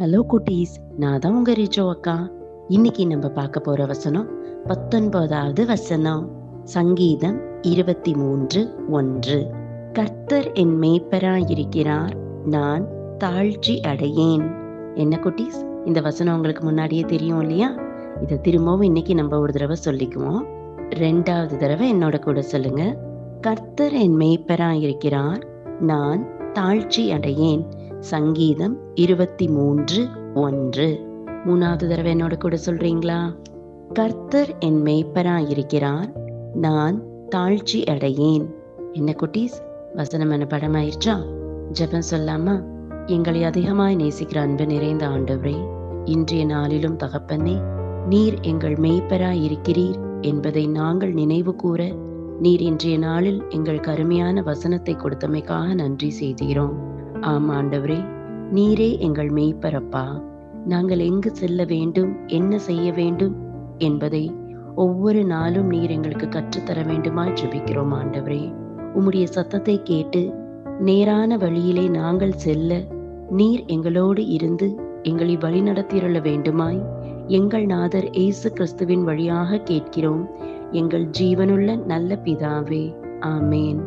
Hello குட்டீஸ், நான் தான் உங்க ரிஜோ அக்கா. இன்னைக்கு நம்ம பார்க்க போற வசனம் 19வது வசனம். சங்கீதம் 23:1. கர்த்தர் என் மேய்ப்பராயிருக்கிறார், நான் தாழ்ச்சி அடையேன். என்ன குட்டீஸ், இந்த வசனம் உங்களுக்கு முன்னாடியே தெரியும் இல்லையா? இதை திரும்பவும் இன்னைக்கு நம்ம ஒரு தடவை சொல்லிக்குவோம். 2வது தடவை என்னோட கூட சொல்லுங்க. கர்த்தர் என் மேய்ப்பராயிருக்கிறார், நான் தாழ்ச்சி அடையேன். சங்கீதம் 23:1. 3வது தடவை என்னோட கூட சொல்றீங்களா? கர்த்தர் என் மேய்ப்பராயிருக்கிறார், நான் தாழ்ச்சி அடையேன். என்ன குட்டீஸ், வசனம் என்ன படமாயிருச்சா? ஜெபம் சொல்லாமா? எங்களை அதிகமாய் நேசிக்கிற அன்பு நிறைந்த ஆண்டவரே, இன்றைய நாளிலும் தகப்பனே, நீர் எங்கள் மேய்ப்பராயிருக்கிறீர் என்பதை நாங்கள் நினைவு கூற, நீர் இன்றைய நாளில் எங்கள் கருமையான வசனத்தை கொடுத்தமைக்காக நன்றி செய்கிறோம். ஆம் ஆண்டவரே, நீரே எங்கள் மேய்ப்பரப்பா. நாங்கள் எங்கு செல்ல வேண்டும், என்ன செய்ய வேண்டும் என்பதை ஒவ்வொரு நாளும் நீர் எங்களுக்கு கற்றுத்தர வேண்டுமாய் ஜெபிக்கிறோம் ஆண்டவரே. உம்முடைய சத்தத்தை கேட்டு நேரான வழியிலே நாங்கள் செல்ல நீர் எங்களோடு இருந்து எங்களை வழிநடத்தியுள்ள வேண்டுமாய் எங்கள் நாதர் இயேசு கிறிஸ்துவின் வழியாக கேட்கிறோம், எங்கள் ஜீவனுள்ள நல்ல பிதாவே. ஆமேன்.